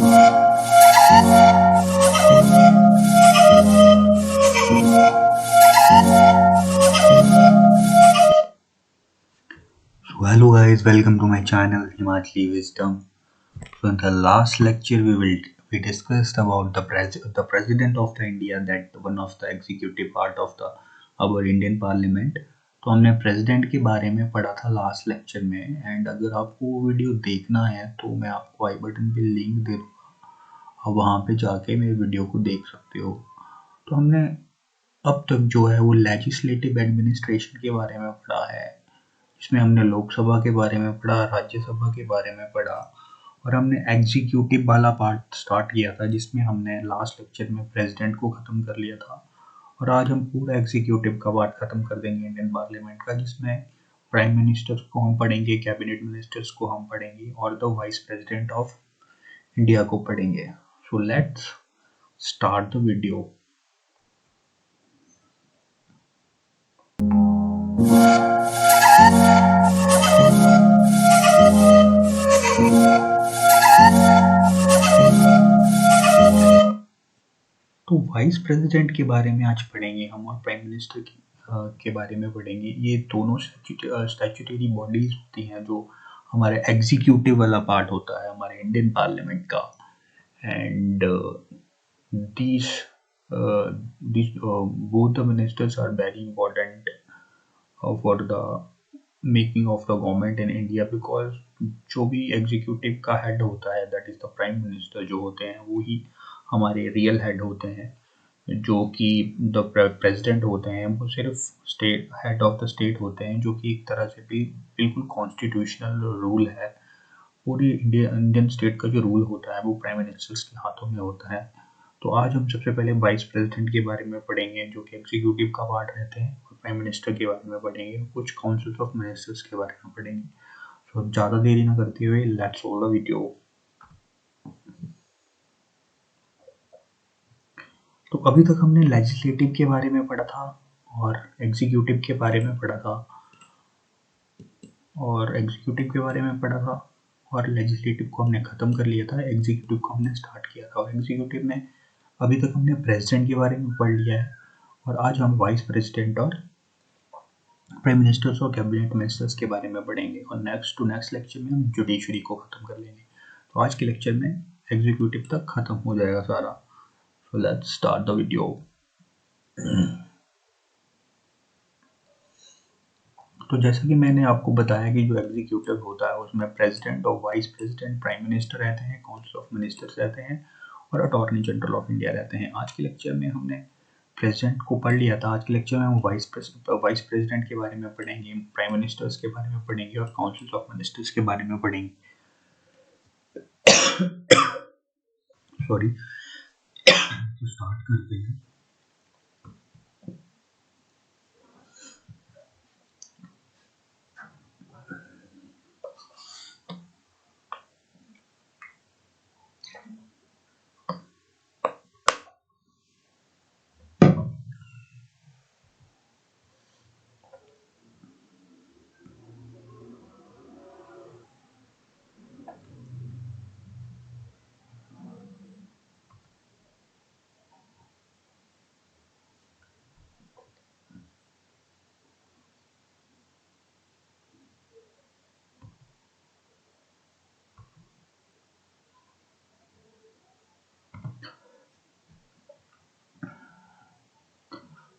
So hello guys, welcome to my channel Himachali Wisdom. So in the last lecture we discussed about the president of the India, that one of the executive part of the our Indian Parliament. तो हमने president के बारे में पढ़ा था last lecture में, and अगर आपको वो वीडियो देखना है तो मैं आपको आई बटन पे लिंक दे दूँगा, आप वहाँ पे जाके मेरे वीडियो को देख सकते हो। तो हमने अब तक जो है वो लेजिस्लेटिव एडमिनिस्ट्रेशन के बारे में पढ़ा है, इसमें हमने लोकसभा के बारे में पढ़ा, राज्यसभा के बारे में पढ़ा, और हमने एग्जीक्यूटिव वाला पार्ट स्टार्ट किया था जिसमें हमने लास्ट लेक्चर में प्रेसिडेंट को ख़त्म कर लिया था। और आज हम पूरा एग्जीक्यूटिव का पार्ट ख़त्म कर देंगे इंडियन पार्लियामेंट का, जिसमें प्राइम मिनिस्टर्स को हम पढ़ेंगे, कैबिनेट मिनिस्टर्स को हम पढ़ेंगे, और the vice president of India को पढ़ेंगे। So let's start the video. तो वाइस प्रेसिडेंट के बारे में आज पढ़ेंगे हम, और प्राइम मिनिस्टर के बारे में पढ़ेंगे। ये दोनों स्टैट्यूटरी बॉडीज होती हैं जो हमारे एग्जीक्यूटिव वाला पार्ट होता है हमारे इंडियन पार्लियामेंट का, and these both the ministers are very important for the making of the government in India, because जो भी एग्जीक्यूटिव का हेड होता है, that is the prime minister, जो होते हैं वो ही हमारे रियल हेड होते हैं। जो कि द प्रेसिडेंट होते हैं वो सिर्फ state head of the state होते हैं, जो कि एक तरह से भी बिल्कुल कॉन्स्टिट्यूशनल रूल है। पूरी इंडियन स्टेट का जो रूल होता है वो प्राइम मिनिस्टर्स के हाथों में होता है। तो आज हम सबसे पहले वाइस प्रेसिडेंट के बारे में पढ़ेंगे, जो कि एग्जीक्यूटिव का पार्ट रहते हैं, और प्राइम मिनिस्टर के बारे में पढ़ेंगे, कुछ काउंसिल ऑफ मिनिस्टर्स के बारे में पढ़ेंगे। तो ज़्यादा देरी ना करते हुए लेट्स रोल द वीडियो। तो अभी तक हमने लेजिस्लेटिव के बारे में पढ़ा था और एग्जीक्यूटिव के बारे में पढ़ा था, और एग्जीक्यूटिव के बारे में पढ़ा था, और लेजिस्लेटिव को हमने ख़त्म कर लिया था, एग्जीक्यूटिव को हमने स्टार्ट किया था। और एग्जीक्यूटिव में अभी तक हमने प्रेसिडेंट के बारे में पढ़ लिया है, और आज हम वाइस प्रेसिडेंट और प्राइम मिनिस्टर्स और कैबिनेट मिनिस्टर्स के बारे में पढ़ेंगे, और नेक्स्ट लेक्चर में हम जुडिशरी को ख़त्म कर लेंगे। तो आज के लेक्चर में एग्जीक्यूटिव तक ख़त्म हो जाएगा सारा। So let's start the video. तो जैसा कि मैंने आपको बताया कि जो एग्जीक्यूटिव होता है उसमें प्रेसिडेंट और वाइस प्रेसिडेंट, प्राइम मिनिस्टर रहते हैं, काउंसिल ऑफ मिनिस्टर्स रहते हैं, और अटॉर्नी जनरल ऑफ इंडिया रहते हैं। आज के लेक्चर में हमने प्रेसिडेंट को पढ़ लिया था, आज के लेक्चर में हम वाइस प्रेसिडेंट के बारे में पढ़ेंगे, प्राइम मिनिस्टर्स के बारे में पढ़ेंगे, और काउंसिल ऑफ मिनिस्टर्स के बारे में पढ़ेंगे। सॉरी, तो स्टार्ट करते हैं।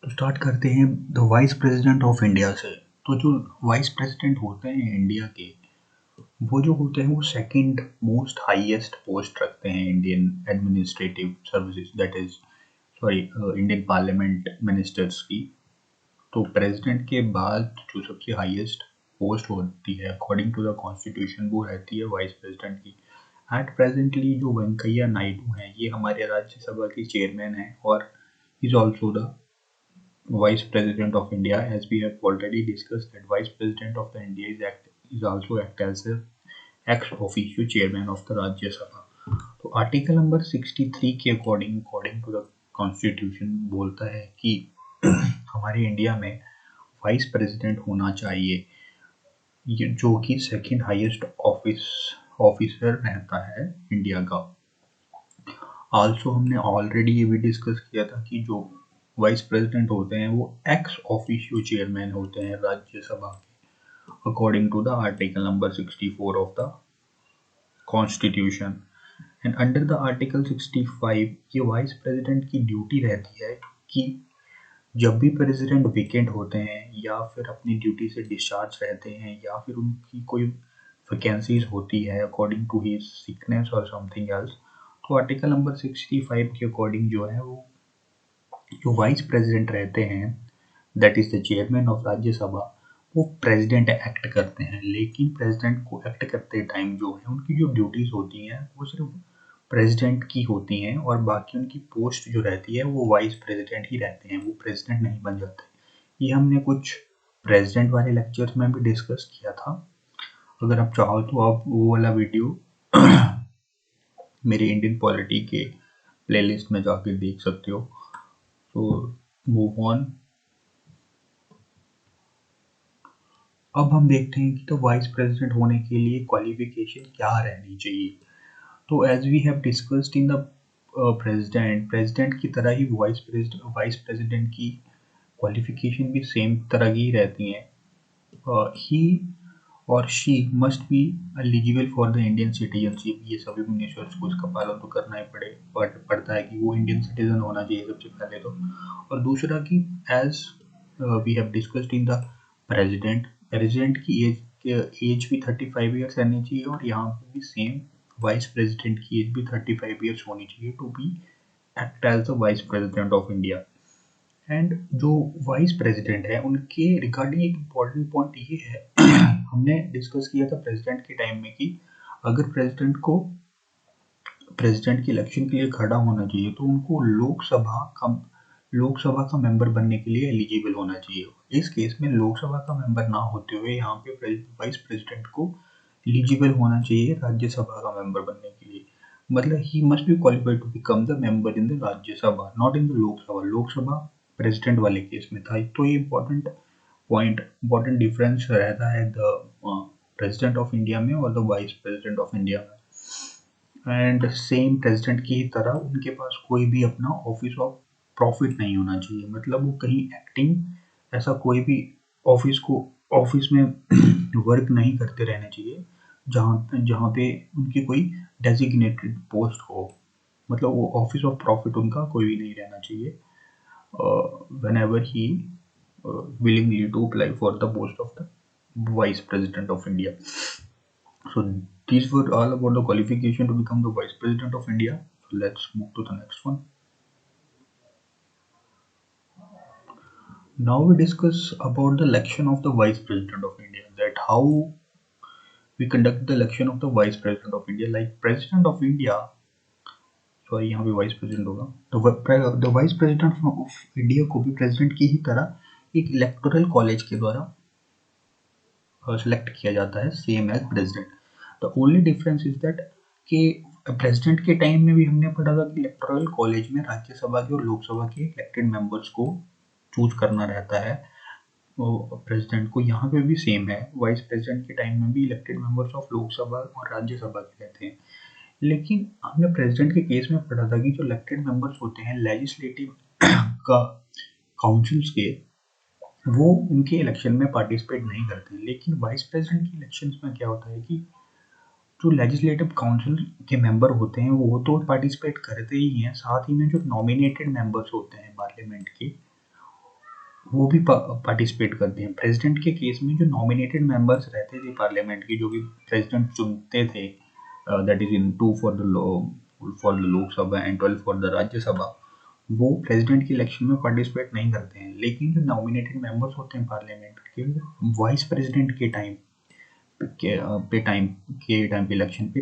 तो स्टार्ट करते हैं the vice president of India से। तो जो वाइस प्रेसिडेंट होते हैं इंडिया के, वो जो होते हैं वो सेकंड मोस्ट हाईएस्ट पोस्ट रखते हैं Indian administrative services, that is sorry Indian parliament ministers की। तो प्रेसिडेंट के बाद जो सबसे हाईएस्ट पोस्ट होती है अकॉर्डिंग टू द कॉन्स्टिट्यूशन, वो रहती है वाइस प्रेसिडेंट की। एट प्रेजेंटली जो वेंकैया नायडू हैं, ये हमारे राज्यसभा के चेयरमैन हैं, और is also the Vice President of India, as we have already discussed that Vice President of the India is also act as a ex officio chairman of the Rajya Sabha. तो article number 63 के according to the constitution बोलता है कि हमारे India में vice president होना चाहिए, जो कि सेकंड हाईएस्ट ऑफिसर रहता है इंडिया का। आल्सो हमने ऑलरेडी ये भी डिस्कस किया था कि जो वाइस प्रेसिडेंट होते हैं वो एक्स ऑफिशियो चेयरमैन होते हैं राज्यसभा के, according to the article number 64 of the constitution. And under the article 65 ये वाइस प्रेसिडेंट की ड्यूटी रहती है कि जब भी प्रेसिडेंट वेकेंट होते हैं या फिर अपनी ड्यूटी से डिस्चार्ज रहते हैं या फिर उनकी कोई वैकेंसीज होती है अकॉर्डिंग टू हिज सिकनेस और समथिंग एल्स, तो आर्टिकल नंबर 65 के अकॉर्डिंग जो है वो जो वाइस प्रेसिडेंट रहते हैं, that is the chairman of Rajya Sabha, वो प्रेसिडेंट एक्ट करते हैं। लेकिन प्रेसिडेंट को एक्ट करते टाइम जो है उनकी जो ड्यूटीज होती हैं वो सिर्फ प्रेसिडेंट की होती हैं और बाकी उनकी पोस्ट जो रहती है वो वाइस प्रेसिडेंट ही रहते हैं, वो प्रेसिडेंट नहीं बन जाते। ये हमने कुछ प्रेसिडेंट वाले लेक्चर्स में भी डिस्कस किया था। अगर आप चाहो तो आप वो वाला वीडियो मेरे इंडियन पॉलिटी के प्लेलिस्ट में जाके देख सकते हो। तो मूव ऑन। अब हम देखते हैं कि तो वाइस प्रेसिडेंट होने के लिए क्वालिफिकेशन क्या रहनी चाहिए। तो as we have discussed in the president की तरह ही वाइस प्रेसिडेंट की क्वालिफिकेशन भी सेम तरह की रहती हैं। ही और she must be eligible for the Indian citizenship. ये सभी मिनिस्टर्स को इसका पालन तो करना ही पड़ता है कि वो इंडियन सिटीजन होना चाहिए सबसे पहले तो। और दूसरा कि as we have discussed in the president की एज भी 35 ईयर्स रहनी चाहिए और यहाँ पे भी सेम वाइस प्रेसिडेंट की एज भी 35 ईयर्स होनी चाहिए to be act as the vice president of India. And जो वाइस प्रेसिडेंट है उनके रिगार्डिंग एक इम्पॉर्टेंट पॉइंट ये है हमने डिस्कस किया था प्रेसिडेंट के टाइम में कि अगर प्रेसिडेंट को प्रेसिडेंट के इलेक्शन के लिए खड़ा होना चाहिए तो उनको लोकसभा का मेंबर बनने के लिए एलिजिबल होना चाहिए। इस केस में लोकसभा का मेंबर ना होते हुए यहाँ पे वाइस प्रेसिडेंट को एलिजिबल होना चाहिए राज्यसभा का मेंबर बनने के लिए। मतलब he must be qualified to become the member in the Rajya Sabha, not in the Lok Sabha. Lok Sabha president वाले केस में था। तो ये इम्पोर्टेंट डिफरेंस रहता है द प्रेसिडेंट ऑफ इंडिया में और the vice president of India में। एंड सेम प्रेसिडेंट की तरह उनके पास कोई भी अपना ऑफिस ऑफ प्रॉफिट नहीं होना चाहिए। मतलब वो कहीं एक्टिंग ऐसा कोई भी ऑफिस में वर्क नहीं करते रहने चाहिए जहाँ जहाँ पे उनकी कोई डेजिग्नेटेड पोस्ट हो। मतलब वो ऑफिस ऑफ प्रॉफिट उनका कोई भी नहीं रहना चाहिए whenever he willingly to apply for the post of the vice president of India. So these were all about the qualification to become the vice president of India. So let's move to the next one. Now we discuss about the election of the vice president of India. That how we conduct the election of the vice president of India. Like president of India, sorry यहाँ पे vice president होगा, तो the vice president of India को भी president की ही तरह एक electoral college के द्वारा सेलेक्ट किया जाता है, same as president. The only difference is that कि प्रेसिडेंट के टाइम में भी हमने पढ़ा था कि इलेक्टोरल कॉलेज में राज्यसभा के और लोकसभा के इलेक्टेड मेंबर्स को चूज करना रहता है प्रेसिडेंट को। यहाँ पे भी सेम है, वाइस प्रेसिडेंट के टाइम में भी इलेक्टेड मेंबर्स ऑफ लोकसभा और राज्यसभा के रहते हैं। लेकिन हमने प्रेसिडेंट के केस में पढ़ा था कि जो इलेक्टेड मेंबर्स होते हैं लेजिस्लेटिव का काउंसिल्स के, वो उनके इलेक्शन में पार्टिसिपेट नहीं करते। लेकिन वाइस प्रेसिडेंट के इलेक्शंस में क्या होता है कि जो लेजिस्लेटिव काउंसिल के मेंबर होते हैं वो तो पार्टिसिपेट करते ही हैं, साथ ही में जो नॉमिनेटेड मेंबर्स होते हैं पार्लियामेंट के वो भी पार्टिसिपेट करते हैं। प्रेसिडेंट के केस में जो नॉमिनेटेड मेंबर्स रहते थे पार्लियामेंट की, जो कि प्रेसिडेंट चुनते थे, that is in 2 for the Lok Sabha and 12 for the Rajya Sabha, वो प्रेसिडेंट के इलेक्शन में पार्टिसिपेट नहीं करते हैं। लेकिन जो नॉमिनेटेड मेंबर्स होते हैं पार्लियामेंट के, वाइस प्रेसिडेंट के टाइम पे इलेक्शन पे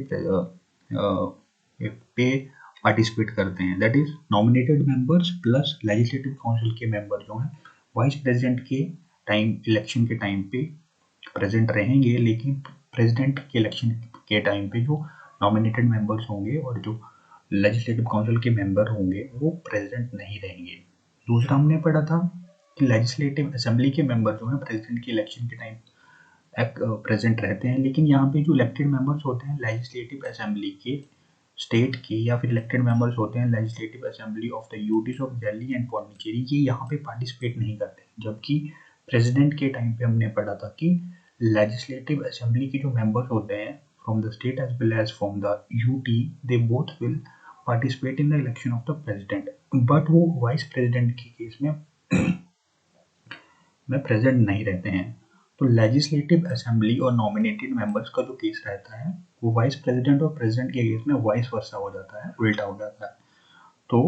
पार्टिसिपेट करते हैं। That is nominated members plus legislative council के मेंबर जो हैं वाइस प्रेसिडेंट के टाइम इलेक्शन के टाइम पे प्रेजेंट रहेंगे। लेकिन प्रेसिडेंट के इलेक्शन के टाइम पे जो नॉमिनेटेड मेंबर्स होंगे और जो लेजिस्लेटिव काउंसिल के मेंबर होंगे वो प्रेसिडेंट नहीं रहेंगे। दूसरा हमने पढ़ा था कि लेजिस्लेटिव असेंबली के मेंबर जो हैं प्रेसिडेंट के इलेक्शन के टाइम प्रेजेंट रहते हैं। लेकिन यहाँ पे जो इलेक्टेड मेंबर्स होते हैं लेजिस्लेटिव असेंबली के, स्टेट के या फिर इलेक्टेड मेंबर्स होते हैं legislative assembly of the UTs of Delhi and Pondicherry, ये यहाँ पे पार्टिसिपेट नहीं करते। जबकि प्रेसिडेंट के टाइम पे हमने पढ़ा था कि लेजिस्लेटिव असेंबली के जो मेंबर्स होते हैं from the state as well as from the UT, they both will participate in the election of the president, but वो वाइस प्रेसिडेंट के केस में प्रेजेंट नहीं रहते हैं। तो लेजिस्लेटिव असेंबली और नॉमिनेटेड मेंबर्स का जो केस रहता है वो वाइस प्रेसिडेंट और प्रेसिडेंट के केस में वाइस वर्सा हो जाता है, उल्टा हो जाता है। तो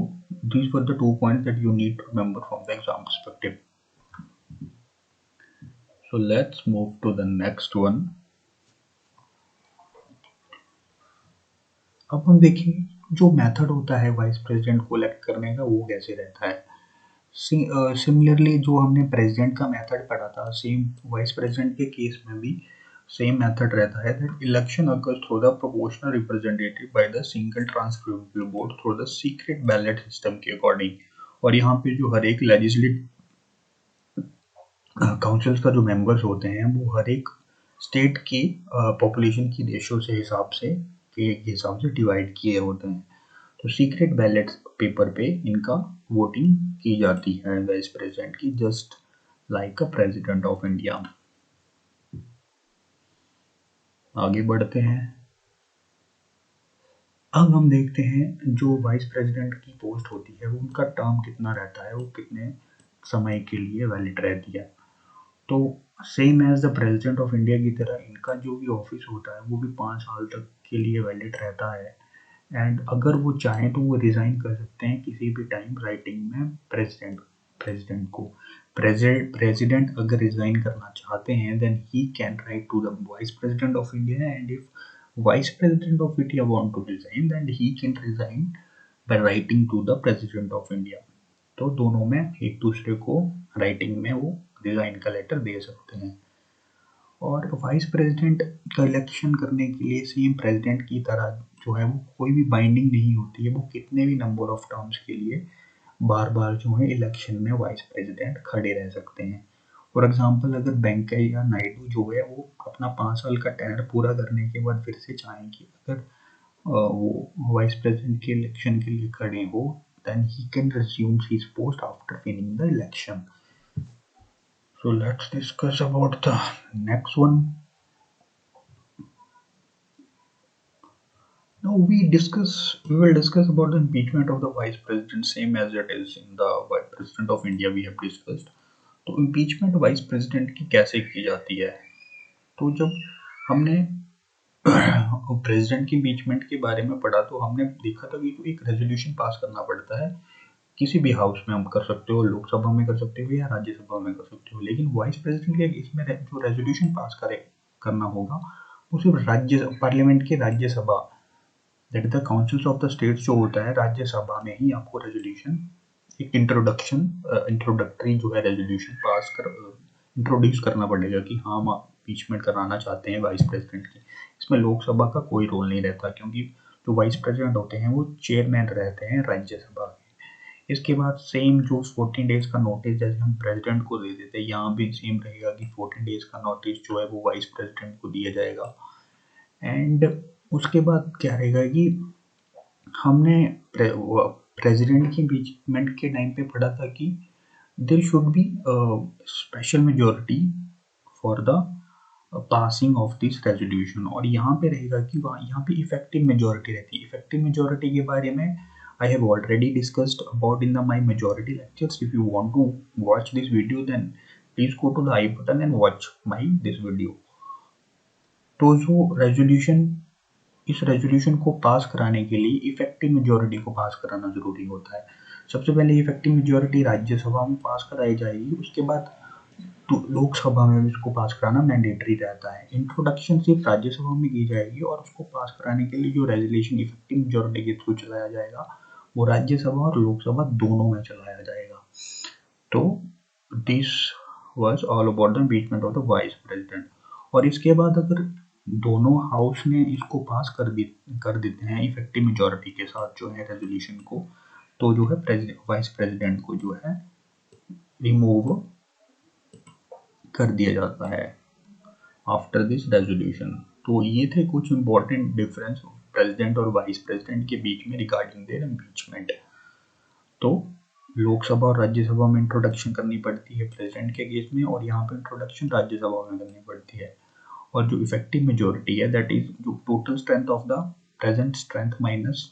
these were the 2 points that you need to remember from the exam perspective. So let's move to the next one. अब हम देखेंगे जो मेथड होता है वाइस प्रेसिडेंट को इलेक्ट करने का वो कैसे रहता है। सिमिलरली जो हमने प्रेसिडेंट का मेथड पढ़ा था, सेम वाइस प्रेसिडेंट के केस में भी सेम मेथड रहता है that election occurs through the proportional representative by the single transferable vote through the secret ballot system के अकॉर्डिंग। और यहाँ पे जो हर एक लेजिस्लेटिव काउंसिल्स का जो मेंबर्स होते हैं वो हर एक स्टेट की पॉपुलेशन की रेशो से हिसाब से डिवाइड किए होते हैं। तो सीक्रेट बैलेट पेपर पे इनका वोटिंग की जाती है वाइस प्रेसिडेंट की, just like a president of India. आगे बढ़ते हैं। अब हम देखते हैं जो वाइस प्रेसिडेंट की पोस्ट होती है वो उनका टर्म कितना रहता है, वो कितने समय के लिए वैलिड रहती है। तो same as the president of India की तरह इनका जो भी ऑफिस होता है वो भी 5 साल तक के लिए वैलिड रहता है। एंड अगर वो चाहें तो वो रिजाइन कर सकते हैं किसी भी टाइम राइटिंग में प्रेसिडेंट को। प्रेसिडेंट अगर रिजाइन करना चाहते हैं then he can write to the vice president of India, and if vice president of India want to resign then he can resign by writing to the president of India. तो दोनों में एक दूसरे को writing में वो resign का letter दे सकते हैं। और वाइस प्रेसिडेंट का इलेक्शन करने के लिए सेम प्रेसिडेंट की तरह जो है वो कोई भी बाइंडिंग नहीं होती है, वो कितने भी नंबर ऑफ टर्म्स के लिए बार बार जो है इलेक्शन में वाइस प्रेसिडेंट खड़े रह सकते हैं। फॉर एग्जाम्पल अगर वेंकैया नायडू जो है वो अपना 5 साल का टेनर पूरा करने के बाद फिर से चाहें कि अगर वो वाइस प्रेसिडेंट के इलेक्शन के लिए खड़े हो then he can resume his post after winning the election. So let's discuss about the next one. Now we will discuss about the impeachment of the vice president, same as it is in the vice president of India we have discussed. तो impeachment vice president की कैसे की जाती है। तो जब हमने president की इम्पीचमेंट के बारे में पढ़ा तो हमने देखा था कि एक रेजोल्यूशन पास करना पड़ता है, किसी भी हाउस में हम कर सकते हो, लोकसभा में कर सकते हो या राज्यसभा में कर सकते हो। लेकिन वाइस प्रेसिडेंट के इसमें जो रेजोल्यूशन पास करना होगा वो सिर्फ राज्य पार्लियामेंट की Rajya Sabha that the councils of the states जो होता है राज्यसभा में ही आपको रेजोल्यूशन एक इंट्रोडक्टरी जो है रेजोल्यूशन पास कर इंट्रोड्यूस करना पड़ेगा कि हाँ हम इम्पीचमेंट कराना चाहते हैं वाइस प्रेसिडेंट की। इसमें लोकसभा का कोई रोल नहीं रहता क्योंकि जो वाइस प्रेसिडेंट होते हैं वो चेयरमैन रहते हैं राज्यसभा के। इसके बाद सेम जो 14 डेज का नोटिस जैसे हम प्रेसिडेंट को दे देते हैं, यहाँ भी सेम रहेगा कि 14 डेज का नोटिस जो है वो वाइस प्रेसिडेंट को दिया जाएगा। एंड उसके बाद क्या रहेगा कि हमने प्रेसिडेंट की इम्पीचमेंट के टाइम पे पढ़ा था कि there should be special majority for the passing of this resolution. और यहाँ पे रहेगा कि यहाँ पे इफेक्टिव मेजोरिटी रहती है। इफेक्टिव मेजोरिटी के बारे में I have already discussed about in my majority lectures. If you want to watch this video then please go to the I button and watch this video. तो जो इस resolution को पास कराने के लिए इफेक्टिव मेजोरिटी को पास कराना जरूरी होता है। सबसे पहले इफेक्टिव मेजोरिटी राज्यसभा में पास कराई जाएगी, उसके बाद तो लोकसभा में इसको पास कराना मैंडेटरी रहता है। इंट्रोडक्शन सिर्फ राज्यसभा में की जाएगी और उसको पास कराने के लिए जो रेजोल्यूशन इफेक्टिव मेजोरिटी के थ्रू चलाया जाएगा वो राज्यसभा और लोकसभा दोनों में चलाया जाएगा। तो this was all about the impeachment of the vice president. और इसके बाद अगर दोनों हाउस ने इसको पास कर देते हैं इफेक्टिव मेजोरिटी के साथ जो है रेजोल्यूशन को, तो जो है वाइस प्रेसिडेंट को जो है रिमूव कर दिया जाता है आफ्टर दिस रेजोल्यूशन। तो ये थे कुछ इंपॉर्टेंट डिफरेंस प्रेसिडेंट और वाइस प्रेसिडेंट के बीच में रिगार्डिंग देयर इम्पीचमेंट। तो लोकसभा और राज्यसभा में इंट्रोडक्शन करनी पड़ती है प्रेसिडेंट के केस में, और यहाँ पे इंट्रोडक्शन राज्यसभा में करनी पड़ती है। और जो इफेक्टिव मेजोरिटी है दैट इज जो total strength of the present strength minus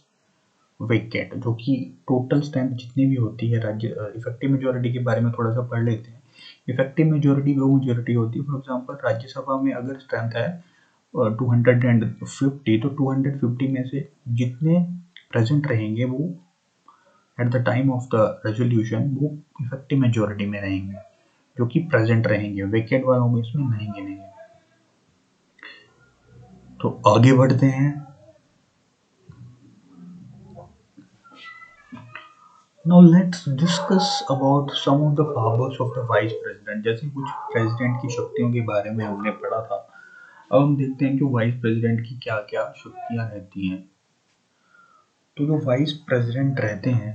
vacate, जो कि टोटल स्ट्रेंथ जितनी भी होती है राज्य। इफेक्टिव मेजोरिटी के बारे में थोड़ा सा पढ़ लेते हैं। इफेक्टिव मेजोरिटी वो मेजोरिटी होती है, फॉर एग्जांपल राज्यसभा में अगर स्ट्रेंथ है 250, तो 250 में से जितने प्रेजेंट रहेंगे वो at the time of the resolution वो इफेक्टिव मेजोरिटी में रहेंगे, जो कि प्रेजेंट रहेंगे। वेकेट वालों को इसमें नहीं गिनेंगे। तो आगे बढ़ते हैं। Now let's discuss about some of the powers of the vice president। जैसे कुछ प्रेसिडेंट की शक्तियों के बारे में हमने पढ़ा था, अब हम देखते हैं कि वाइस प्रेसिडेंट की क्या क्या शक्तियां रहती हैं। तो जो वाइस प्रेसिडेंट रहते हैं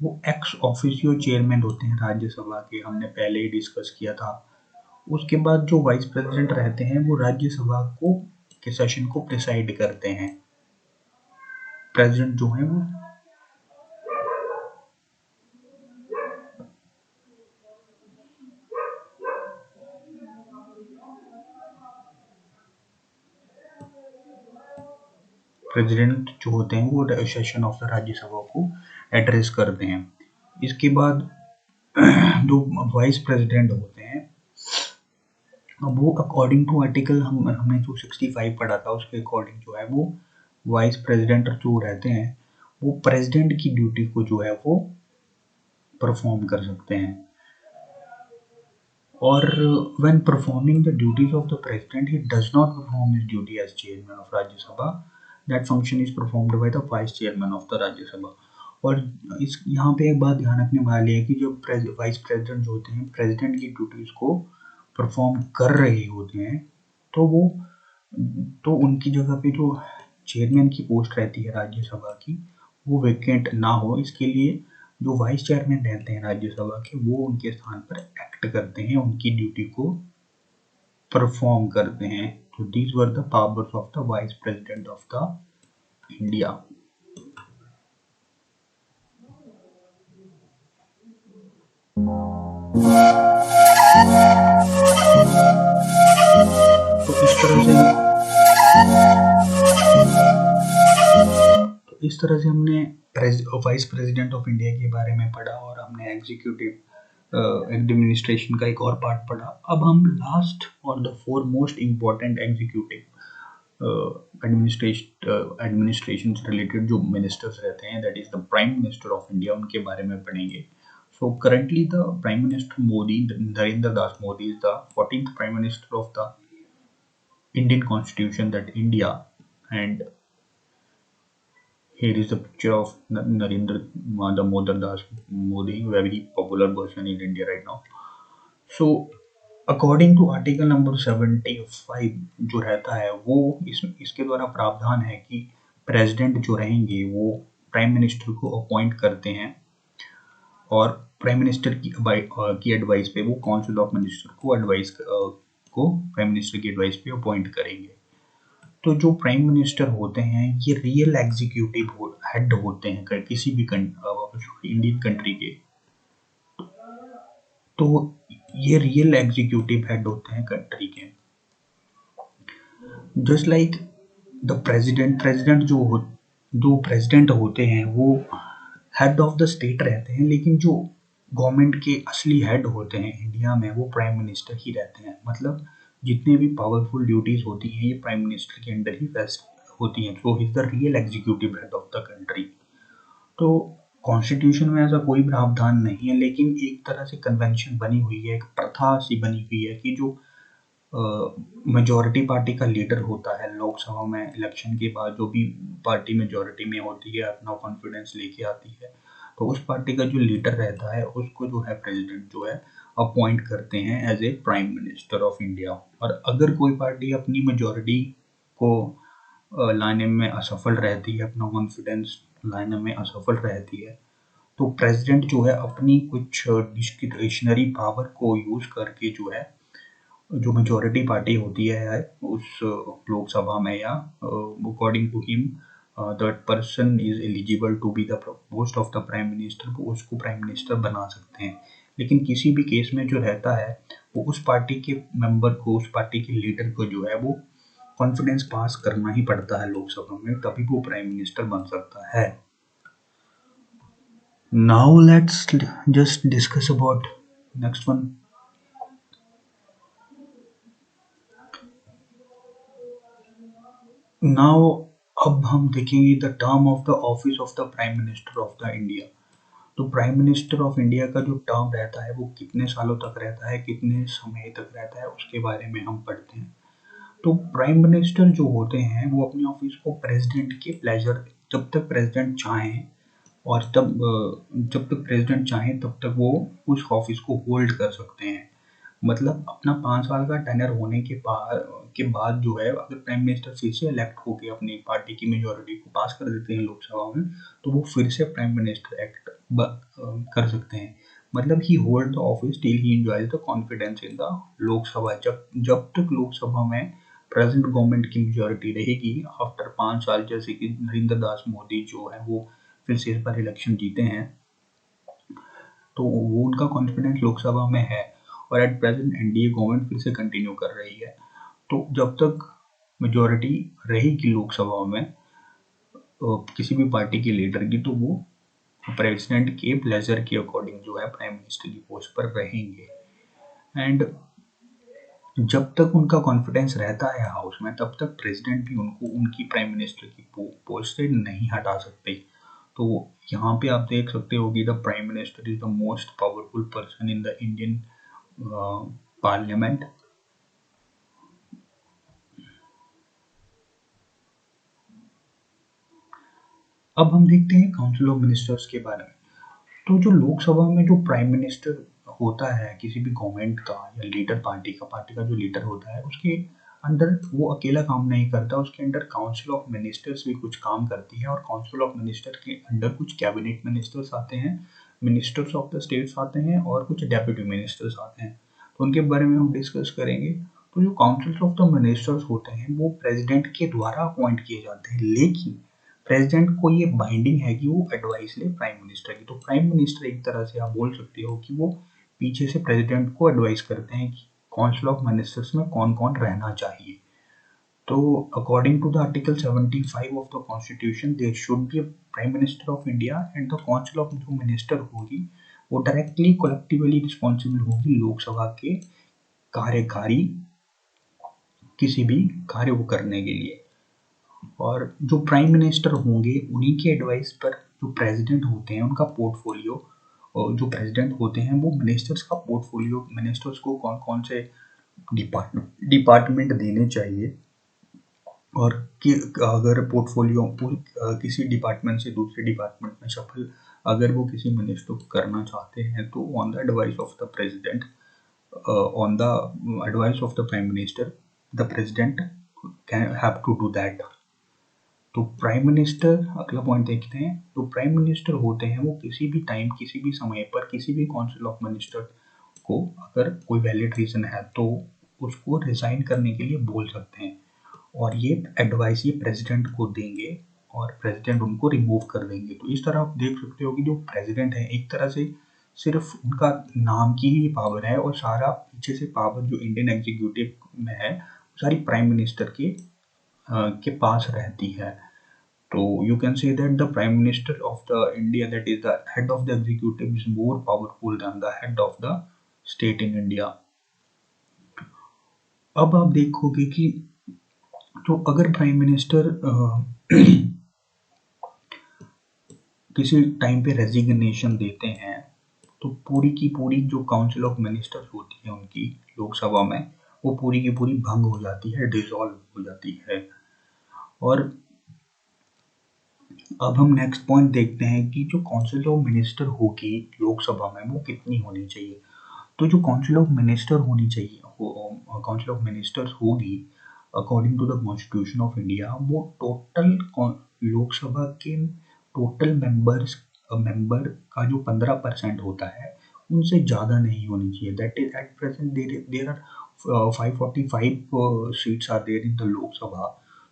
वो एक्स ऑफिशियो चेयरमैन होते हैं राज्यसभा के, हमने पहले ही डिस्कस किया था। उसके बाद जो वाइस प्रेसिडेंट रहते हैं वो राज्यसभा को के सेशन को प्रिसाइड करते हैं। प्रेसिडेंट जो है वो प्रेसिडेंट जो होते हैं वो सेशन ऑफ द राज्यसभा को एड्रेस करते हैं। इसके बाद जो वाइस प्रेसिडेंट होते हैं वो अकॉर्डिंग टू आर्टिकल हमने जो 65 पढ़ा था उसके अकॉर्डिंग जो है वो वाइस प्रेसिडेंट जो रहते हैं वो प्रेसिडेंट की ड्यूटी को जो है वो परफॉर्म कर सकते हैं। और when performing the duties of the president he does not perform his duty as chairman of Rajya Sabha, that function is performed by the vice chairman of the Rajya Sabha। और इस यहाँ पे एक बात ध्यान रखने वाली है कि जो वाइस प्रेसिडेंट जो होते हैं प्रेसिडेंट की ड्यूटीज को परफॉर्म कर रहे होते हैं, तो उनकी जगह पे जो चेयरमैन की पोस्ट रहती है राज्यसभा की वो वेकेंट ना हो, इसके लिए जो वाइस चेयरमैन रहते हैं राज्यसभा के वो उनके स्थान पर एक्ट करते हैं, उनकी ड्यूटी को परफॉर्म करते हैं। तो these were the powers of the vice president of the India. तो इस तरह से हमने वाइस प्रेसिडेंट ऑफ इंडिया के बारे में पढ़ा और हमने एग्जीक्यूटिव एडमिनिस्ट्रेशन का एक और पार्ट पढ़ा। अब हम लास्ट और the four most important executive administration से रिलेटेड जो मिनिस्टर्स रहते हैं that is the prime minister of India, उनके बारे में पढ़ेंगे। So currently the Prime Minister Modi, Narendra Das Modi, is the 14th Prime Minister of the Indian Constitution, that India, and here is the picture of Narendra Damodar Das Modi, very popular person in India right now. So according to Article number 75 जो रहता है वो इसके द्वारा प्रावधान है कि president जो रहेंगे वो प्राइम मिनिस्टर को अपॉइंट करते हैं और प्राइम मिनिस्टर की एडवाइस पे वो काउंसिल ऑफ मिनिस्टर को प्राइम मिनिस्टर की एडवाइस पे अपॉइंट करेंगे। तो जो प्राइम मिनिस्टर होते हैं ये रियल एग्जीक्यूटिव हेड होते हैं किसी भी इंडियन कंट्री के। तो ये रियल एग्जीक्यूटिव हेड होते हैं कंट्री के। जस्ट लाइक द प्रेसिडेंट जो प्रेसिडेंट होते हैं वो हेड ऑफ द स्टेट रहते हैं, लेकिन जो गवर्नमेंट के असली हेड होते हैं इंडिया में वो प्राइम मिनिस्टर ही रहते हैं। मतलब जितने भी पावरफुल ड्यूटीज होती हैं ये प्राइम मिनिस्टर के अंडर ही वेस्ट होती हैं। So he is the real executive head of the country. तो कॉन्स्टिट्यूशन में ऐसा कोई प्रावधान नहीं है, लेकिन एक तरह से कन्वेंशन बनी हुई है, एक प्रथा सी बनी हुई है कि जो मेजॉरिटी पार्टी का लीडर होता है लोकसभा में इलेक्शन के बाद, जो भी पार्टी मेजॉरिटी में होती है अपना कॉन्फिडेंस लेके आती है, तो उस पार्टी का जो लीडर रहता है उसको जो है प्रेसिडेंट जो है अपॉइंट करते हैं as a prime minister of India. और अगर कोई पार्टी अपनी मेजॉरिटी को लाने में असफल रहती है, अपना कॉन्फिडेंस लाने में असफल रहती है, तो प्रेसिडेंट जो है अपनी कुछ डिस्क्रिशनरी पावर को यूज करके जो है जो मेजॉरिटी पार्टी होती है उस लोकसभा में, या according to him that person is eligible to be the post of the prime minister, वो उसको प्राइम मिनिस्टर बना सकते हैं। लेकिन किसी भी केस में जो रहता है वो उस पार्टी के मेंबर को, उस पार्टी के लीडर को जो है वो कॉन्फिडेंस पास करना ही पड़ता है लोकसभा में, तभी वो प्राइम मिनिस्टर बन सकता है। Now let's just discuss about next one. Now अब हम देखेंगे the term of the office of the prime minister of the India. तो प्राइम मिनिस्टर ऑफ इंडिया का जो टर्म रहता है वो कितने सालों तक रहता है, कितने समय तक रहता है, उसके बारे में हम पढ़ते हैं। तो प्राइम मिनिस्टर जो होते हैं वो अपने ऑफिस को प्रेसिडेंट के प्लेजर, जब तक प्रेसिडेंट चाहें और जब तक प्रेसिडेंट चाहें तब तक वो उस ऑफिस को होल्ड कर सकते हैं। मतलब अपना 5 साल का टेनर होने के बाद जो है, अगर प्राइम मिनिस्टर फिर से इलेक्ट होकर अपनी पार्टी की मेजोरिटी को पास कर देते हैं लोकसभा में, तो वो फिर से प्राइम मिनिस्टर एक्ट कर सकते हैं। मतलब he hold the office till he enjoys the confidence in the Lok Sabha. जब जब तक लोकसभा में प्रेजेंट गवर्नमेंट की मेजोरिटी रहेगी आफ्टर 5 साल, जैसे कि नरेंद्र दास मोदी जो है वो फिर से इस बार इलेक्शन जीते हैं, तो वो उनका कॉन्फिडेंस लोकसभा में है। और एट प्रेजेंट एनडीए गवर्नमेंट फिर से कंटिन्यू कर रही है। तो जब तक मेजोरिटी रहेगी लोकसभा में तो किसी भी पार्टी के लीडर की, तो वो प्रेसिडेंट के प्लेजर के अकॉर्डिंग जो है प्राइम मिनिस्टर की पोस्ट पर रहेंगे। एंड जब तक उनका कॉन्फिडेंस रहता है हाउस में, तब तक प्रेसिडेंट भी उनको उनकी प्राइम मिनिस्टर की पोस्ट से नहीं हटा सकते। तो यहाँ पे आप देख सकते हो कि the prime minister is the most powerful person in the Indian parliament. अब हम देखते हैं काउंसिल ऑफ मिनिस्टर्स के बारे में। तो जो लोकसभा में जो प्राइम मिनिस्टर होता है किसी भी गवर्नमेंट का या लीडर पार्टी का जो लीडर होता है, उसके अंडर वो अकेला काम नहीं करता, उसके अंडर काउंसिल ऑफ मिनिस्टर्स भी कुछ काम करती है। और काउंसिल ऑफ मिनिस्टर के अंडर कुछ कैबिनेट मिनिस्टर्स आते हैं, मिनिस्टर्स ऑफ द स्टेट्स आते हैं और कुछ डेप्यूटी मिनिस्टर्स आते हैं। तो उनके बारे में हम डिस्कस करेंगे। तो जो काउंसिल ऑफ द मिनिस्टर्स होते हैं वो प्रेसिडेंट के द्वारा अपॉइंट किए जाते हैं, लेकिन प्रेसिडेंट को ये बाइंडिंग है कि वो एडवाइस ले प्राइम मिनिस्टर की। तो प्राइम मिनिस्टर एक तरह से आप बोल सकते हो कि वो पीछे से प्रेसिडेंट को एडवाइस करते हैं कि काउंसिल ऑफ मिनिस्टर्स में कौन कौन रहना चाहिए। तो according to the article 75 of the constitution there should be prime minister of India and the council of जो मिनिस्टर होगी वो डायरेक्टली कोलेक्टिवली रिस्पॉन्सिबल होगी लोकसभा के कार्यकारी किसी भी कार्य को करने के लिए। और जो प्राइम मिनिस्टर होंगे उन्हीं के एडवाइस पर जो प्रेसिडेंट होते हैं उनका पोर्टफोलियो, और जो प्रेसिडेंट होते हैं वो मिनिस्टर्स का पोर्टफोलियो, मिनिस्टर्स को कौन कौन से डिपार्टमेंट देने चाहिए, और कि अगर पोर्टफोलियो किसी डिपार्टमेंट से दूसरे डिपार्टमेंट में सफल अगर वो किसी मिनिस्टर को करना चाहते हैं, तो on the advice of the president, on the advice of the prime minister, the president can have to do that. तो प्राइम मिनिस्टर, अगला पॉइंट देखते हैं। तो प्राइम मिनिस्टर होते हैं वो किसी भी टाइम, किसी भी समय पर किसी भी काउंसिल ऑफ मिनिस्टर को अगर कोई वैलिड रीजन है तो उसको रिजाइन करने के लिए बोल सकते हैं, और ये एडवाइस ये प्रेसिडेंट को देंगे और प्रेसिडेंट उनको रिमूव कर देंगे। तो इस तरह आप देख सकते हो कि जो प्रेसिडेंट है एक तरह से सिर्फ उनका नाम की ही पावर है, और सारा पीछे से पावर जो इंडियन एग्जीक्यूटिव में है सारी प्राइम मिनिस्टर के पास रहती है। So you can say that the Prime Minister of the India, that is the head of the executive, is more powerful than the head of the state in India. अब आप देखोगे कि तो अगर prime minister किसी time पे resignation देते हैं, तो पूरी की पूरी जो काउंसिल ऑफ मिनिस्टर्स होती है उनकी लोकसभा में, वो पूरी की पूरी भंग हो जाती है, डिसॉल्व हो जाती है। और अब हम नेक्स्ट पॉइंट देखते हैं कि जो काउंसिल ऑफ मिनिस्टर होगी लोकसभा में वो कितनी होनी चाहिए। तो जो काउंसिल ऑफ मिनिस्टर होनी चाहिए, काउंसिल ऑफ मिनिस्टर्स होगी according to the constitution of India, वो टोटल लोकसभा के टोटल मेंबर का जो 15% होता है उनसे ज़्यादा नहीं होनी चाहिए। That is at present there are 545 seats are there in the Lok Sabha.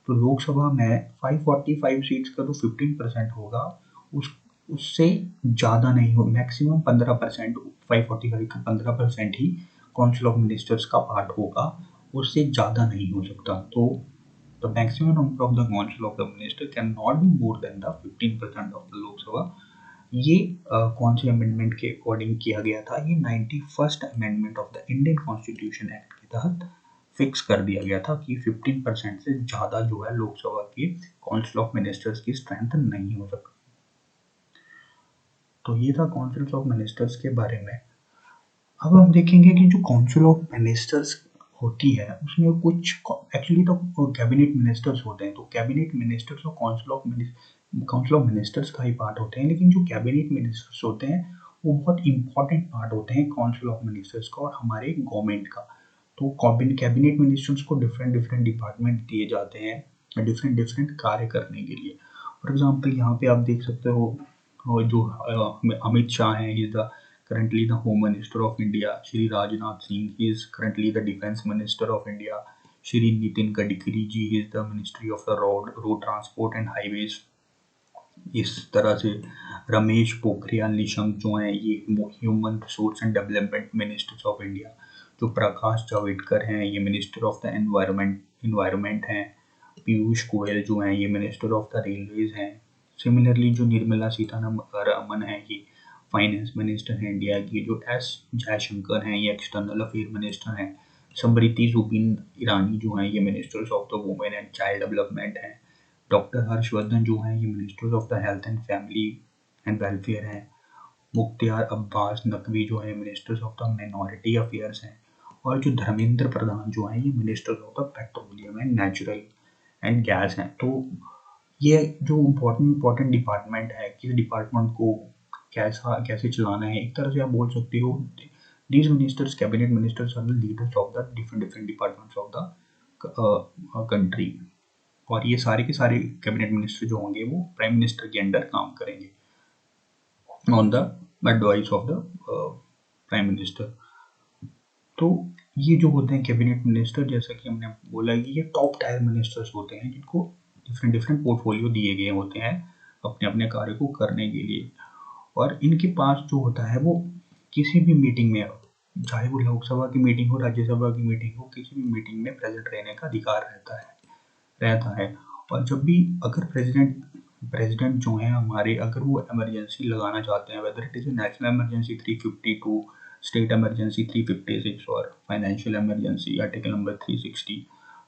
तो लोकसभा में 545 सीट्स का तो 15% होगा, उस उससे ज़्यादा नहीं हो, मैक्सिमम 15%, 545 का 15% ही काउंसिल ऑफ मिनिस्टर्स का पार्ट होगा, उससे ज़्यादा नहीं हो सकता। तो the maximum number of the council of the minister can not be more than the 15% of the Lok Sabha. ये कौन से अमेंडमेंट के अकॉर्डिंग किया गया था? ये 91st amendment of the Indian constitution act के तहत फिक्स कर दिया गया था कि 15% से ज़्यादा जो है लोकसभा की काउंसिल ऑफ मिनिस्टर्स की स्ट्रेंथ नहीं हो सकती। तो ये था काउंसिल ऑफ मिनिस्टर्स के बारे में। अब हम देखेंगे कि जो काउंसिल ऑफ मिनिस्टर्स होती है उसमें कुछ एक्चुअली तो कैबिनेट मिनिस्टर्स होते हैं, तो कैबिनेट मिनिस्टर्स और काउंसिल ऑफ मिनिस्टर्स का ही पार्ट होते हैं, लेकिन जो कैबिनेट मिनिस्टर्स होते हैं वो बहुत इंपॉर्टेंट पार्ट होते हैं काउंसिल ऑफ मिनिस्टर्स का और हमारे गवर्नमेंट का। तो कैबिनेट मिनिस्टर्स को डिफरेंट डिफरेंट डिपार्टमेंट दिए जाते हैं डिफरेंट डिफरेंट कार्य करने के लिए। फॉर एग्जाम्पल यहाँ पे आप देख सकते हो जो अमित शाह हैं, ही is the currently the Home Minister of India. Shri Rajnath Singh, he is currently the Defense Minister of India. Shri Nitin Gadkari ji, he is the Ministry of the Road Transport and Highways. इस तरह से रमेश पोखरियाल निशंक जो हैं ये human resource and development ministers of India. जो प्रकाश जावड़ेकर हैं ये minister of the environment हैं। पीयूष गोयल जो हैं ये मिनिस्टर ऑफ द रेलवेज हैं। सिमिलरली जो निर्मला सीतारमन है ये फाइनेंस मिनिस्टर हैं इंडिया की। जो एस जयशंकर हैं ये एक्सटर्नल अफेयर मिनिस्टर हैं। स्मृति जुबिन ईरानी जो हैं ये ministers of the women and child development हैं। डॉक्टर हर्षवर्धन जो हैं ये ministers of the health and family and welfare हैं। मुख्तार अब्बास नकवी जो है ministers of the minority affairs हैं। और जो धर्मेंद्र प्रधान जो हैं ये ministers of the petroleum and natural and gas हैं। तो ये जो इम्पोर्टेंट डिपार्टमेंट है, किस डिपार्टमेंट को कैसे चलाना है, एक तरह से आप बोल सकते हो these ministers, cabinet ministers are the leaders of the different departments of the country। और ये सारे के सारे कैबिनेट मिनिस्टर जो होंगे वो प्राइम मिनिस्टर के अंडर काम करेंगे on the advice of the prime minister. तो ये जो होते हैं कैबिनेट मिनिस्टर, जैसा कि हमने बोला कि ये टॉप टायर मिनिस्टर्स होते हैं जिनको डिफरेंट पोर्टफोलियो दिए गए होते हैं अपने अपने कार्य को करने के लिए। और इनके पास जो होता है वो किसी भी मीटिंग में, चाहे वो लोकसभा की मीटिंग हो, राज्यसभा की मीटिंग हो, किसी भी मीटिंग में प्रेजेंट रहने का अधिकार रहता है। और जब भी अगर प्रेसिडेंट जो है हमारे, अगर वो इमरजेंसी लगाना चाहते हैं, whether it is national emergency 352, state emergency 356 और फाइनेंशियल इमरजेंसी आर्टिकल नंबर 360,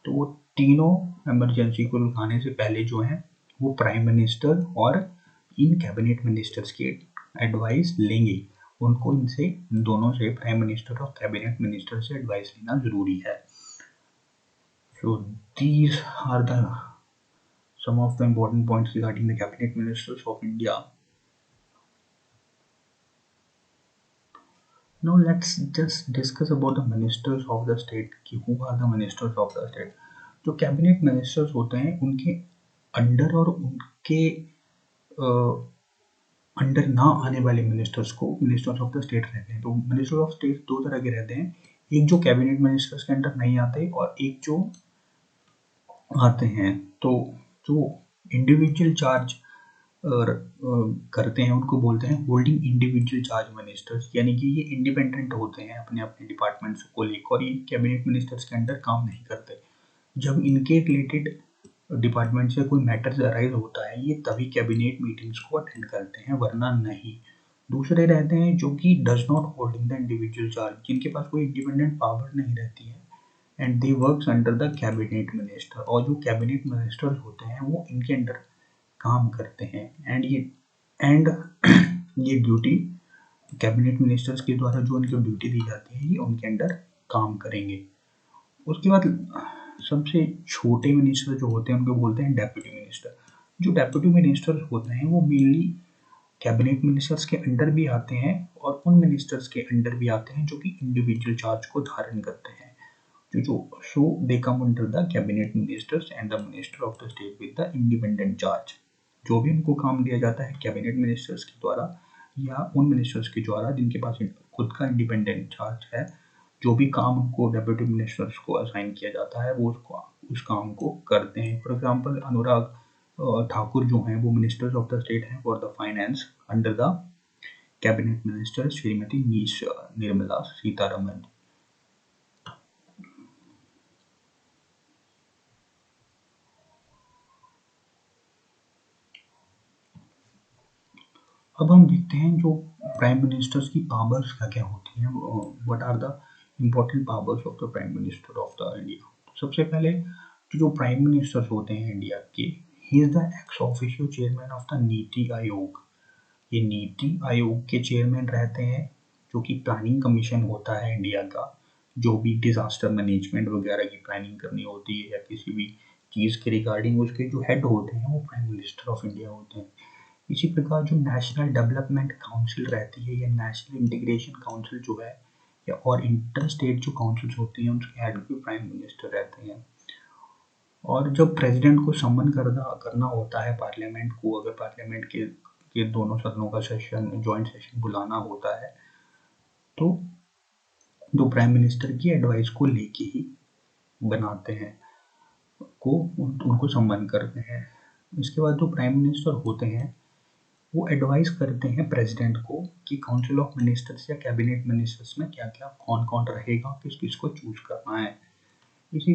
तो वो तीनों इमरजेंसी को लगाने से पहले जो है वो प्राइम मिनिस्टर और इन कैबिनेट मिनिस्टर्स की एडवाइस लेंगे। उनको इनसे दोनों से, प्राइम मिनिस्टर और कैबिनेट मिनिस्टर से एडवाइस लेना जरूरी है। So these are some of the important points regarding the cabinet ministers of India. Now let's just discuss about the ministers of the state कि who are the ministers of the state। जो cabinet ministers होते हैं उनके under और उनके under ना आने वाले मिनिस्टर्स को मिनिस्टर्स ऑफ द स्टेट रहते हैं। तो मिनिस्टर ऑफ स्टेट दो तरह के रहते हैं, एक जो कैबिनेट मिनिस्टर्स के अंडर नहीं आते और एक जो आते हैं। तो जो इंडिविजुअल चार्ज करते हैं उनको बोलते हैं होल्डिंग इंडिविजुअल चार्ज मिनिस्टर्स, यानी कि ये इंडिपेंडेंट होते हैं अपने अपने डिपार्टमेंट्स को लेकर और ये कैबिनेट मिनिस्टर्स के अंडर काम नहीं करते। जब इनके रिलेटेड डिपार्टमेंट से कोई मैटर्स अराइज होता है ये तभी कैबिनेट मीटिंग्स को अटेंड करते हैं, वरना नहीं। दूसरे रहते हैं जो कि does not holding the individual charge, जिनके पास कोई इंडिपेंडेंट पावर नहीं रहती है and they works under the cabinet minister. और जो कैबिनेट मिनिस्टर्स होते हैं वो इनके अंडर काम करते हैं एंड ये ड्यूटी कैबिनेट मिनिस्टर्स के द्वारा जो उनको ड्यूटी दी जाती है ये उनके अंडर काम करेंगे। उसके बाद सबसे छोटे मिनिस्टर जो होते हैं उनको बोलते हैं डेप्यूटी मिनिस्टर। जो डेप्यूटी मिनिस्टर होते हैं वो मेनली कैबिनेट मिनिस्टर्स के अंडर भी आते हैं और उन मिनिस्टर्स के अंडर भी आते हैं जो कि इंडिविजुअल चार्ज को धारण करते हैं। So they come under the cabinet ministers and the minister of the state with the independent charge। जो भी उनको काम दिया जाता है कैबिनेट मिनिस्टर्स के द्वारा या उन मिनिस्टर्स के द्वारा जिनके पास खुद का इंडिपेंडेंट चार्ज है, जो भी काम उनको डेप्यूटी मिनिस्टर्स को असाइन किया जाता है वो उस काम को करते हैं। फॉर एग्जांपल अनुराग ठाकुर जो हैं वो मिनिस्टर्स ऑफ द स्टेट हैं for the finance under the cabinet minister Shrimati Nirmala Sitharaman. अब हम देखते हैं जो प्राइम मिनिस्टर्स की पावर्स क्या क्या होती हैं, what are the important powers of the prime minister of the India. सबसे पहले जो प्राइम मिनिस्टर्स होते हैं इंडिया के, he is the ex officio chairman of the NITI Aayog. ये नीति आयोग के चेयरमैन रहते हैं, जो कि प्लानिंग कमीशन होता है इंडिया का। जो भी डिजास्टर मैनेजमेंट वगैरह की प्लानिंग करनी होती है या किसी भी चीज़ के रिगार्डिंग, उसके जो हेड होते हैं वो प्राइम मिनिस्टर ऑफ इंडिया होते हैं। इसी प्रकार जो नेशनल डेवलपमेंट काउंसिल रहती है या नेशनल इंटीग्रेशन काउंसिल जो है, या और इंटर स्टेट जो काउंसिल्स होती हैं उनके हेड भी प्राइम मिनिस्टर रहते हैं। और जब प्रेसिडेंट को सम्मन करना होता है पार्लियामेंट को, अगर पार्लियामेंट के दोनों सदनों का सेशन, जॉइंट सेशन बुलाना होता है, तो जो प्राइम मिनिस्टर की एडवाइस को लेके ही बनाते हैं, उनको सम्मन करते हैं। इसके बाद जो प्राइम मिनिस्टर होते हैं वो एडवाइस करते हैं प्रेसिडेंट को कि काउंसिल ऑफ मिनिस्टर्स या कैबिनेट मिनिस्टर्स में क्या क्या कौन कौन रहेगा, किस किस को चूज करना है। इसी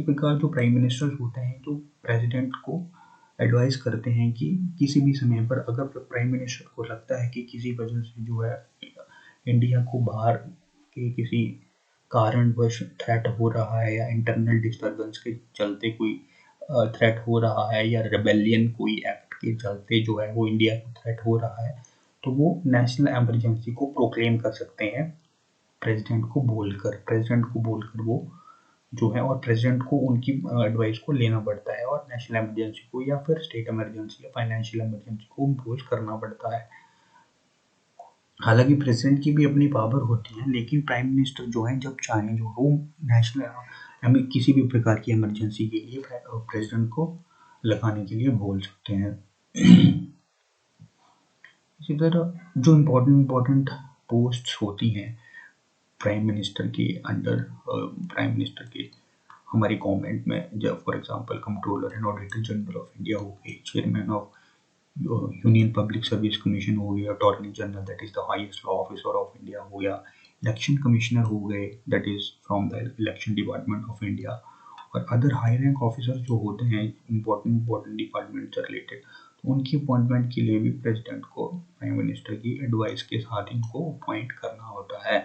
प्रकार जो प्राइम मिनिस्टर्स होते हैं जो प्रेसिडेंट को एडवाइस करते हैं कि किसी भी समय पर अगर प्राइम मिनिस्टर को लगता है कि किसी वजह से जो है इंडिया को बाहर के किसी कारणवश थ्रेट हो रहा है या इंटरनल डिस्टर्बेंस के चलते कोई थ्रेट हो रहा है या रेबेलियन कोई एक्ट के चलते जो है वो इंडिया को थ्रेट हो रहा है, तो वो नेशनल इमरजेंसी को प्रोक्लेम कर सकते हैं प्रेसिडेंट को बोलकर वो जो है, और प्रेसिडेंट को उनकी एडवाइस को लेना पड़ता है और नेशनल इमरजेंसी को या फिर स्टेट इमरजेंसी या फाइनेंशियल इमरजेंसी को इम्पोज करना पड़ता है। हालांकि प्रेसिडेंट की भी अपनी पावर होती है, लेकिन प्राइम मिनिस्टर जो है जब चाहें जो वो नेशनल किसी भी प्रकार की इमरजेंसी के लिए प्रेसिडेंट को लगाने के लिए बोल सकते हैं। इसी तरह जो इम्पोर्टेंट पोस्ट्स होती हैं प्राइम मिनिस्टर के अंडर, प्राइम मिनिस्टर के हमारी गवर्नमेंट में, जब for example controller and auditor general of India हो गए, chairman of union public service commission हो गया, attorney general that is the highest law officer of India हो गया, इलेक्शन कमिश्नर हो गए that is from the election department of India, और other high rank officer जो होते हैं इम्पोर्टेंट डिपार्टमेंट से रिलेटेड, तो उनकी अपॉइंटमेंट के लिए भी प्रेसिडेंट को प्राइम मिनिस्टर की एडवाइस के साथ इनको अपॉइंट करना होता है।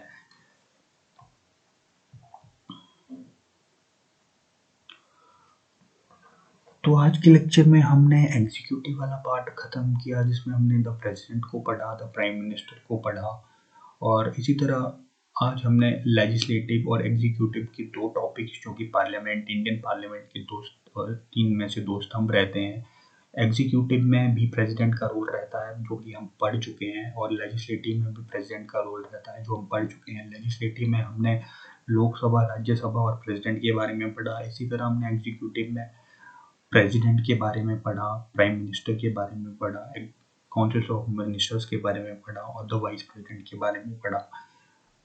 तो आज के लेक्चर में हमने एग्जीक्यूटिव वाला पार्ट खत्म किया, जिसमें हमने द प्रेसिडेंट को पढ़ा, द प्राइम मिनिस्टर को पढ़ा, और इसी तरह आज हमने लेजिस्लेटिव और एग्जीक्यूटिव के दो टॉपिक्स, जो कि इंडियन पार्लियामेंट के तीन में से दो स्तंभ रहते हैं। एग्जीक्यूटिव में भी प्रेसिडेंट का रोल रहता है जो कि हम पढ़ चुके हैं, और लेजिस्लेटिव में भी प्रेसिडेंट का रोल रहता है जो हम पढ़ चुके हैं। लेजिस्लेटिव में हमने लोकसभा, राज्यसभा और प्रेसिडेंट के बारे में पढ़ा। इसी तरह हमने एग्जीक्यूटिव में प्रेसिडेंट के बारे में पढ़ा, प्राइम मिनिस्टर के बारे में पढ़ा, काउंसिल ऑफ मिनिस्टर्स के बारे में पढ़ा और द वाइस प्रेसिडेंट के बारे में पढ़ा।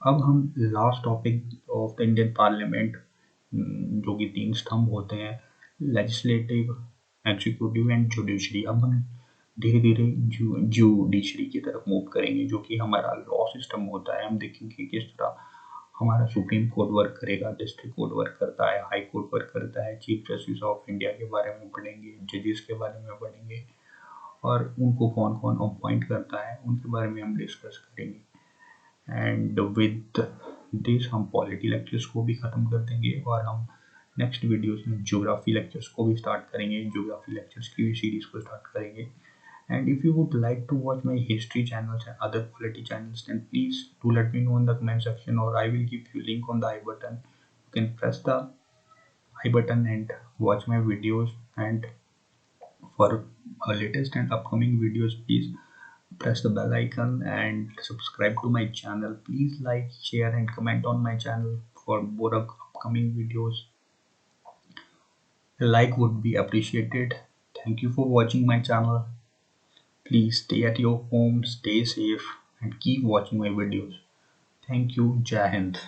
अब हम last topic of the Indian parliament, जो कि तीन स्तंभ होते हैं, लेजिस्लेटिव, एग्जीक्यूटिव एंड जुडिशरी। अब हम धीरे धीरे जुडिशरी की तरफ मूव करेंगे, जो कि हमारा लॉ सिस्टम होता है। हम देखेंगे किस तरह हमारा सुप्रीम कोर्ट वर्क करेगा, डिस्ट्रिक्ट कोर्ट वर्क करता है, हाई कोर्ट वर्क करता है, चीफ जस्टिस ऑफ इंडिया के बारे में पढ़ेंगे, जजेस के बारे में पढ़ेंगे, और उनको कौन कौन अपॉइंट करता है उनके बारे में हम डिस्कस करेंगे। एंड विद दिस हम पॉलिटी लेक्चर्स को भी ख़त्म कर देंगे, और हम नेक्स्ट वीडियोस में ज्योग्राफी लेक्चर्स को भी स्टार्ट करेंगे, ज्योग्राफी लेक्चर्स की भी सीरीज को स्टार्ट करेंगे। And if you would like to watch my history channels and other quality channels, then please do let me know in the comment section, or I will give you link on the I button. You can press the I button and watch my videos. And for latest and upcoming videos, please press the bell icon and subscribe to my channel. Please like, share and comment on my channel for more upcoming videos. A like would be appreciated. Thank you for watching my channel. Please stay at your home, stay safe, and keep watching my videos. Thank you. Jai Hind.